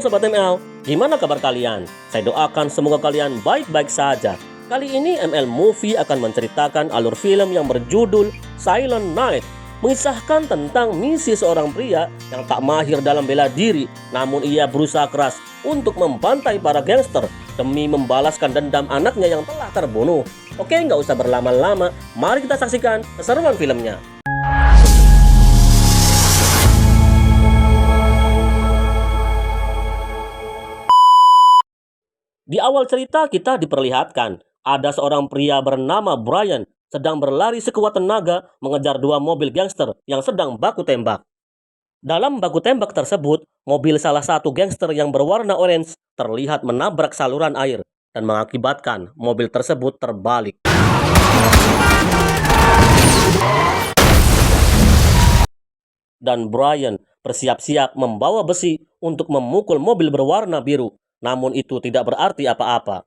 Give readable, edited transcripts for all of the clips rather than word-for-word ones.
Halo Sobat ML, gimana kabar kalian? Saya doakan semoga kalian baik-baik saja. Kali ini ML Movie akan menceritakan alur film yang berjudul Silent Night, mengisahkan tentang misi seorang pria yang tak mahir dalam bela diri, namun ia berusaha keras untuk membantai para gangster demi membalaskan dendam anaknya yang telah terbunuh. Oke, nggak usah berlama-lama, mari kita saksikan keseruan filmnya. Di awal cerita kita diperlihatkan ada seorang pria bernama Brian sedang berlari sekuat tenaga mengejar dua mobil gangster yang sedang baku tembak. Dalam baku tembak tersebut, mobil salah satu gangster yang berwarna orange terlihat menabrak saluran air dan mengakibatkan mobil tersebut terbalik. Dan Brian bersiap-siap membawa besi untuk memukul mobil berwarna biru. Namun itu tidak berarti apa-apa.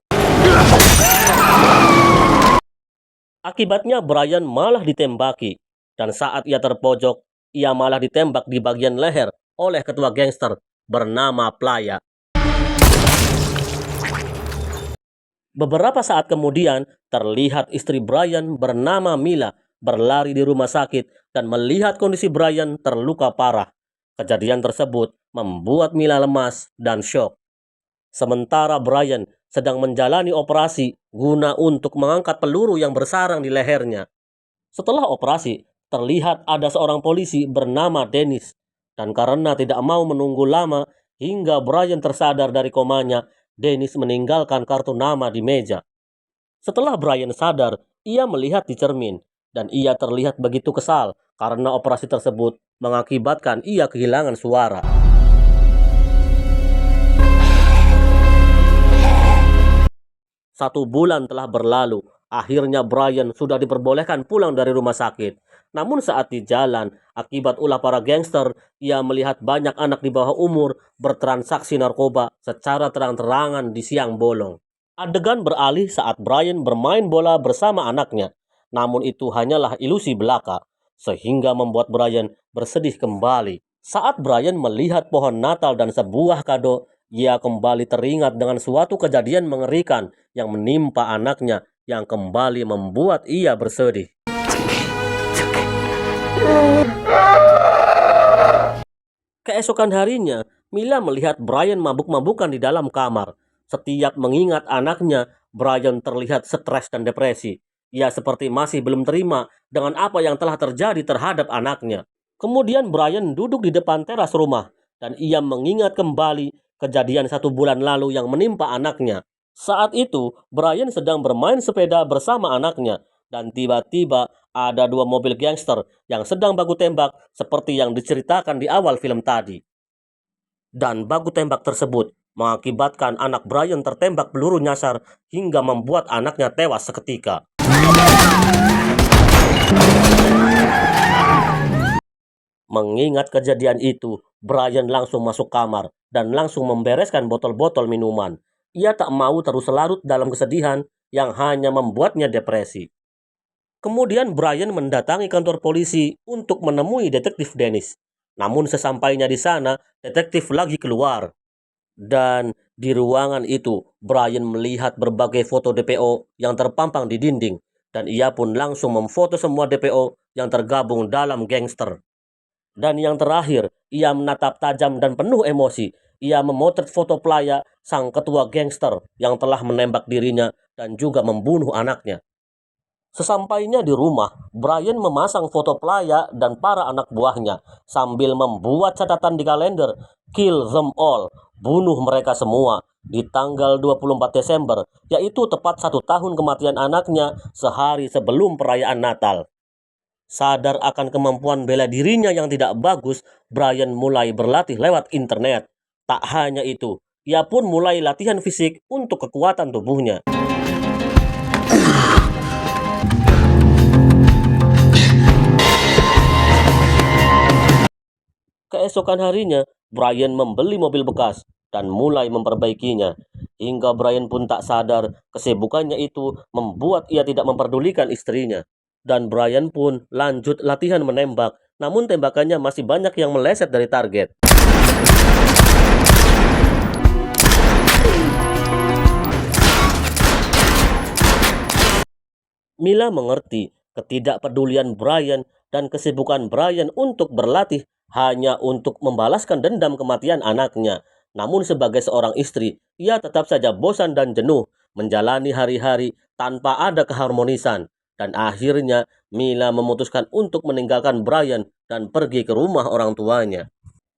Akibatnya Brian malah ditembaki. Dan saat ia terpojok, ia malah ditembak di bagian leher oleh ketua gangster bernama Playa. Beberapa saat kemudian, terlihat istri Brian bernama Mila berlari di rumah sakit dan melihat kondisi Brian terluka parah. Kejadian tersebut membuat Mila lemas dan syok. Sementara Brian sedang menjalani operasi guna untuk mengangkat peluru yang bersarang di lehernya. Setelah operasi, terlihat ada seorang polisi bernama Dennis. Dan karena tidak mau menunggu lama hingga Brian tersadar dari komanya, Dennis meninggalkan kartu nama di meja. Setelah Brian sadar, ia melihat di cermin. Dan ia terlihat begitu kesal karena operasi tersebut mengakibatkan ia kehilangan suara. 1 bulan telah berlalu, akhirnya Brian sudah diperbolehkan pulang dari rumah sakit. Namun saat di jalan, akibat ulah para gangster, ia melihat banyak anak di bawah umur bertransaksi narkoba secara terang-terangan di siang bolong. Adegan beralih saat Brian bermain bola bersama anaknya, namun itu hanyalah ilusi belaka, sehingga membuat Brian bersedih kembali. Saat Brian melihat pohon Natal dan sebuah kado, ia kembali teringat dengan suatu kejadian mengerikan yang menimpa anaknya yang kembali membuat ia bersedih. Keesokan harinya, Mila melihat Brian mabuk-mabukan di dalam kamar. Setiap mengingat anaknya, Brian terlihat stres dan depresi. Ia seperti masih belum terima dengan apa yang telah terjadi terhadap anaknya. Kemudian Brian duduk di depan teras rumah dan ia mengingat kembali kejadian 1 bulan lalu yang menimpa anaknya. Saat itu, Brian sedang bermain sepeda bersama anaknya dan tiba-tiba ada 2 mobil gangster yang sedang baku tembak seperti yang diceritakan di awal film tadi. Dan baku tembak tersebut mengakibatkan anak Brian tertembak peluru nyasar hingga membuat anaknya tewas seketika. Mengingat kejadian itu, Brian langsung masuk kamar dan langsung membereskan botol-botol minuman. Ia tak mau terus larut dalam kesedihan yang hanya membuatnya depresi. Kemudian Brian mendatangi kantor polisi untuk menemui detektif Dennis. Namun sesampainya di sana, detektif lagi keluar. Dan di ruangan itu, Brian melihat berbagai foto DPO yang terpampang di dinding. Dan ia pun langsung memfoto semua DPO yang tergabung dalam gangster. Dan yang terakhir, ia menatap tajam dan penuh emosi. Ia memotret foto Playa, sang ketua gangster yang telah menembak dirinya dan juga membunuh anaknya. Sesampainya di rumah, Brian memasang foto Playa dan para anak buahnya sambil membuat catatan di kalender, "Kill them all", bunuh mereka semua, di tanggal 24 Desember, yaitu tepat 1 tahun kematian anaknya sehari sebelum perayaan Natal. Sadar akan kemampuan bela dirinya yang tidak bagus, Brian mulai berlatih lewat internet. Tak hanya itu, ia pun mulai latihan fisik untuk kekuatan tubuhnya. Keesokan harinya, Brian membeli mobil bekas dan mulai memperbaikinya. Hingga Brian pun tak sadar kesibukannya itu membuat ia tidak memperdulikan istrinya. Dan Brian pun lanjut latihan menembak, namun tembakannya masih banyak yang meleset dari target. Mila mengerti ketidakpedulian Brian dan kesibukan Brian untuk berlatih hanya untuk membalaskan dendam kematian anaknya. Namun sebagai seorang istri, ia tetap saja bosan dan jenuh menjalani hari-hari tanpa ada keharmonisan. Dan akhirnya Mila memutuskan untuk meninggalkan Brian dan pergi ke rumah orang tuanya.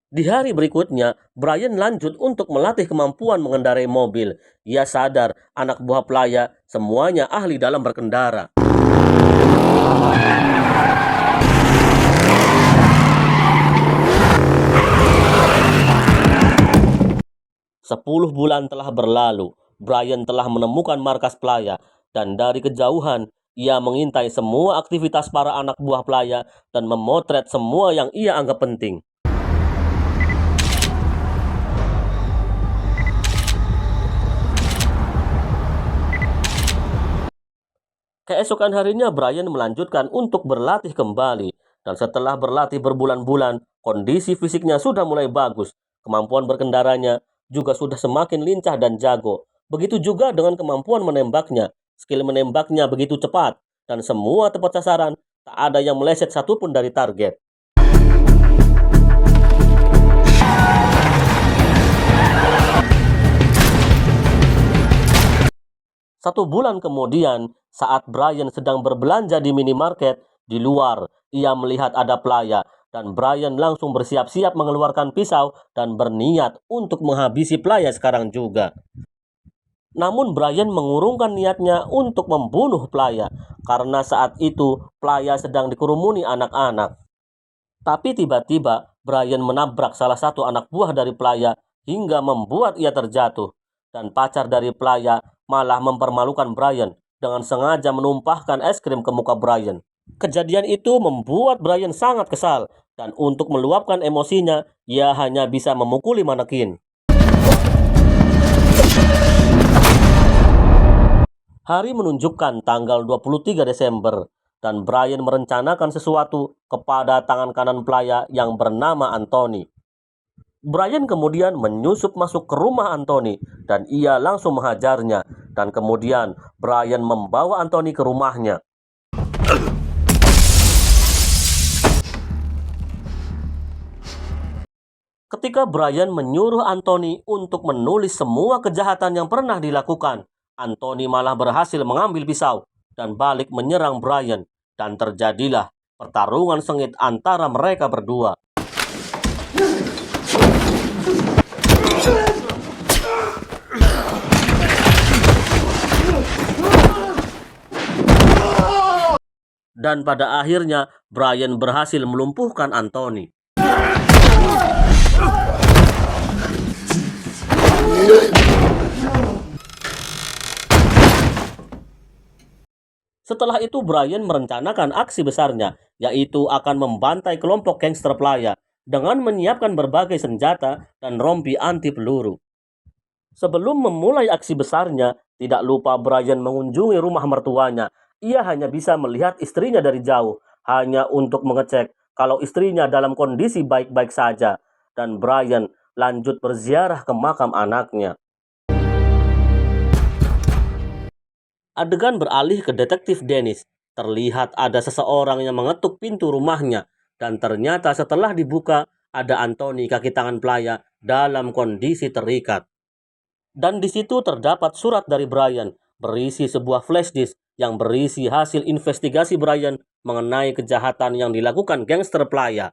Di hari berikutnya, Brian lanjut untuk melatih kemampuan mengendarai mobil. Ia sadar anak buah Playa semuanya ahli dalam berkendara. 10 bulan telah berlalu. Brian telah menemukan markas Playa dan dari kejauhan ia mengintai semua aktivitas para anak buah Playa dan memotret semua yang ia anggap penting. Keesokan harinya Brian melanjutkan untuk berlatih kembali. Dan setelah berlatih berbulan-bulan, kondisi fisiknya sudah mulai bagus. Kemampuan berkendaranya juga sudah semakin lincah dan jago. Begitu juga dengan kemampuan menembaknya. Skill menembaknya begitu cepat. Dan semua tepat sasaran, tak ada yang meleset satupun dari target. 1 bulan kemudian, saat Brian sedang berbelanja di minimarket, di luar ia melihat ada Playa dan Brian langsung bersiap-siap mengeluarkan pisau dan berniat untuk menghabisi Playa sekarang juga. Namun Brian mengurungkan niatnya untuk membunuh Playa karena saat itu Playa sedang dikerumuni anak-anak. Tapi tiba-tiba Brian menabrak salah satu anak buah dari Playa hingga membuat ia terjatuh. Dan pacar dari Playa malah mempermalukan Brian dengan sengaja menumpahkan es krim ke muka Brian. Kejadian itu membuat Brian sangat kesal dan untuk meluapkan emosinya, ia hanya bisa memukuli manekin. Hari menunjukkan tanggal 23 Desember dan Brian merencanakan sesuatu kepada tangan kanan Playa yang bernama Anthony. Brian kemudian menyusup masuk ke rumah Anthony dan ia langsung menghajarnya. Dan kemudian Brian membawa Anthony ke rumahnya. Ketika Brian menyuruh Anthony untuk menulis semua kejahatan yang pernah dilakukan, Anthony malah berhasil mengambil pisau dan balik menyerang Brian. Dan terjadilah pertarungan sengit antara mereka berdua. Dan pada akhirnya Brian berhasil melumpuhkan Anthony. Setelah itu Brian merencanakan aksi besarnya, yaitu akan membantai kelompok gangster Playa dengan menyiapkan berbagai senjata dan rompi anti peluru. Sebelum memulai aksi besarnya, tidak lupa Brian mengunjungi rumah mertuanya. Ia hanya bisa melihat istrinya dari jauh, hanya untuk mengecek kalau istrinya dalam kondisi baik-baik saja. Dan Brian lanjut berziarah ke makam anaknya. Adegan beralih ke detektif Dennis. Terlihat ada seseorang yang mengetuk pintu rumahnya. Dan ternyata setelah dibuka, ada Anthony kaki tangan Playa dalam kondisi terikat. Dan di situ terdapat surat dari Brian berisi sebuah flash disk yang berisi hasil investigasi Brian mengenai kejahatan yang dilakukan gangster Playa.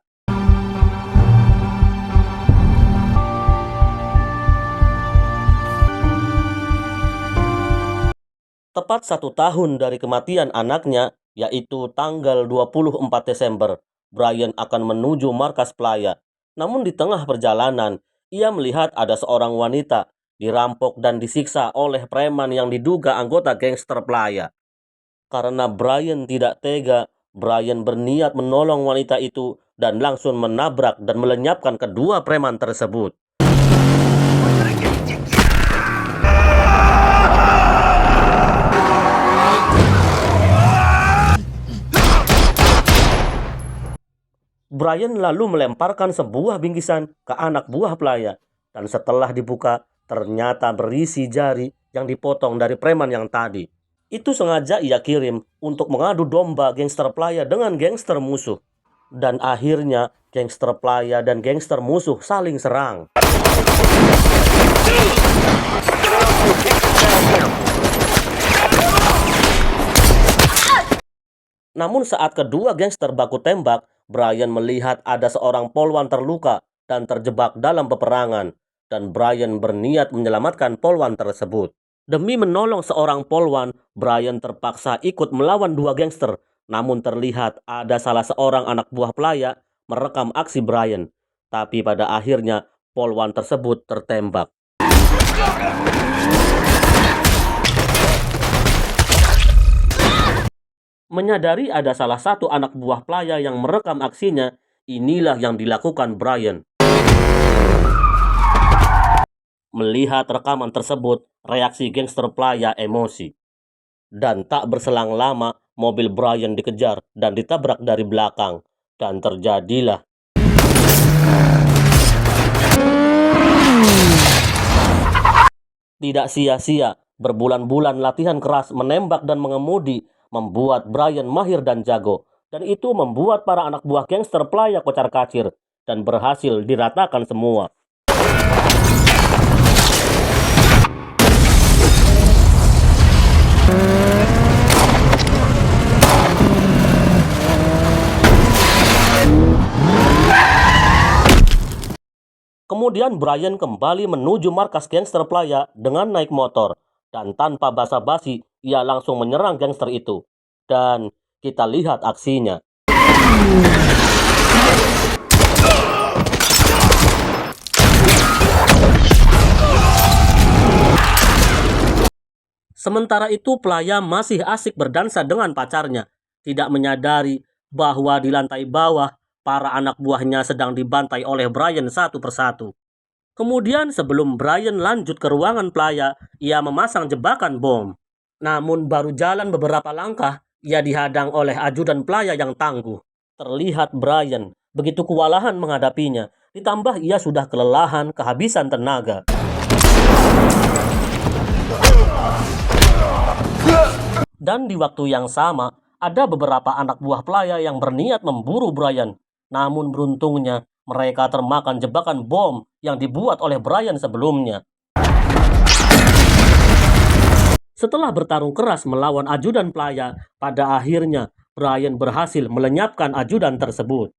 Tepat 1 tahun dari kematian anaknya, yaitu tanggal 24 Desember, Brian akan menuju markas Playa. Namun di tengah perjalanan, ia melihat ada seorang wanita dirampok dan disiksa oleh preman yang diduga anggota gangster Playa. Karena Brian tidak tega, Brian berniat menolong wanita itu dan langsung menabrak dan melenyapkan kedua preman tersebut. Brian lalu melemparkan sebuah bingkisan ke anak buah Playa dan setelah dibuka ternyata berisi jari yang dipotong dari preman yang tadi. Itu sengaja ia kirim untuk mengadu domba gangster playa dengan gangster musuh. Dan akhirnya gangster playa dan gangster musuh saling serang. Namun saat kedua gangster baku tembak, Brian melihat ada seorang polwan terluka dan terjebak dalam peperangan, dan Brian berniat menyelamatkan polwan tersebut. Demi menolong seorang polwan, Brian terpaksa ikut melawan dua gangster, namun terlihat ada salah seorang anak buah pelaya merekam aksi Brian. Tapi pada akhirnya polwan tersebut tertembak. Menyadari ada salah satu anak buah pelaya yang merekam aksinya, inilah yang dilakukan Brian. Melihat rekaman tersebut, reaksi gangster pelaya emosi. Dan tak berselang lama, mobil Brian dikejar dan ditabrak dari belakang. Dan terjadilah. Tidak sia-sia, berbulan-bulan latihan keras menembak dan mengemudi membuat Brian mahir dan jago, dan itu membuat para anak buah gangster pelaya kocar-kacir dan berhasil diratakan semua. Kemudian Brian kembali menuju markas gangster pelaya dengan naik motor, dan tanpa basa-basi ia langsung menyerang gangster itu. Dan kita lihat aksinya. Sementara itu pelaya masih asik berdansa dengan pacarnya, tidak menyadari bahwa di lantai bawah para anak buahnya sedang dibantai oleh Brian satu persatu. Kemudian sebelum Brian lanjut ke ruangan pelaya, ia memasang jebakan bom. Namun baru jalan beberapa langkah, ia dihadang oleh ajudan pelaya yang tangguh. Terlihat Brian begitu kewalahan menghadapinya, ditambah ia sudah kelelahan, kehabisan tenaga. Dan di waktu yang sama, ada beberapa anak buah pelaya yang berniat memburu Brian. Namun beruntungnya, mereka termakan jebakan bom yang dibuat oleh Brian sebelumnya. Setelah bertarung keras melawan ajudan pelaya, pada akhirnya Brian berhasil melenyapkan ajudan tersebut.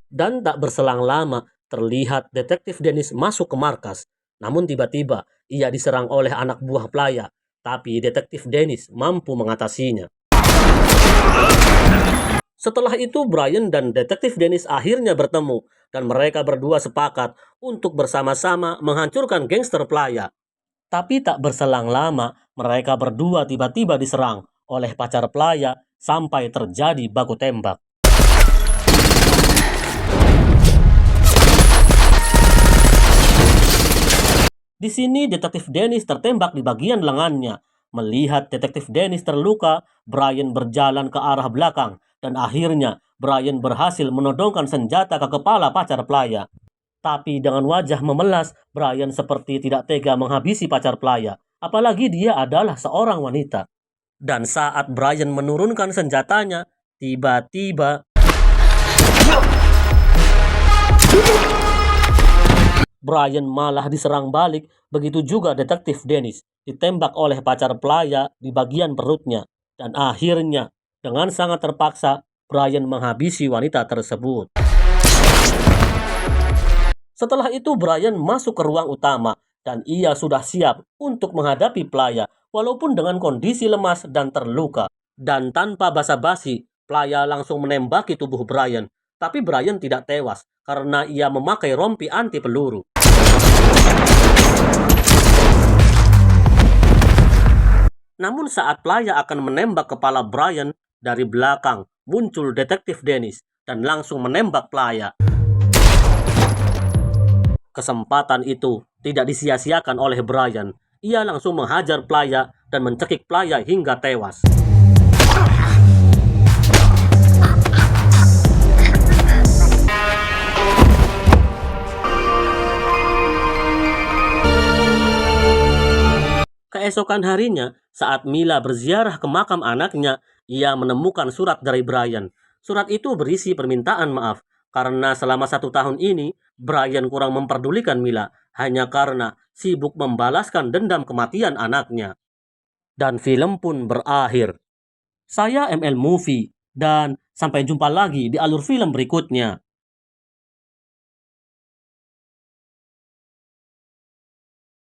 Dan tak berselang lama, terlihat detektif Dennis masuk ke markas. Namun tiba-tiba ia diserang oleh anak buah pelaya, tapi detektif Dennis mampu mengatasinya. Setelah itu Brian dan detektif Dennis akhirnya bertemu, dan mereka berdua sepakat untuk bersama-sama menghancurkan gangster pelaya. Tapi tak berselang lama, mereka berdua tiba-tiba diserang oleh pacar pelaya sampai terjadi baku tembak. Di sini detektif Dennis tertembak di bagian lengannya. Melihat detektif Dennis terluka, Brian berjalan ke arah belakang, dan akhirnya Brian berhasil menodongkan senjata ke kepala pacar pelaya. Tapi dengan wajah memelas, Brian seperti tidak tega menghabisi pacar pelaya, apalagi dia adalah seorang wanita. Dan saat Brian menurunkan senjatanya, tiba-tiba Brian malah diserang balik, begitu juga detektif Dennis, ditembak oleh pacar pelaya di bagian perutnya. Dan akhirnya, dengan sangat terpaksa, Brian menghabisi wanita tersebut. Setelah itu Brian masuk ke ruang utama, dan ia sudah siap untuk menghadapi pelaya, walaupun dengan kondisi lemas dan terluka. Dan tanpa basa-basi, pelaya langsung menembaki tubuh Brian. Tapi Brian tidak tewas, karena ia memakai rompi anti peluru. Namun saat pelaya akan menembak kepala Brian, dari belakang muncul detektif Dennis dan langsung menembak pelaya. Kesempatan itu tidak disia-siakan oleh Brian. Ia langsung menghajar pelaya dan mencekik pelaya hingga tewas. Keesokan harinya, saat Mila berziarah ke makam anaknya, ia menemukan surat dari Brian. Surat itu berisi permintaan maaf karena selama 1 tahun ini Brian kurang memperdulikan Mila hanya karena sibuk membalaskan dendam kematian anaknya. Dan film pun berakhir. Saya ML Movie dan sampai jumpa lagi di alur film berikutnya.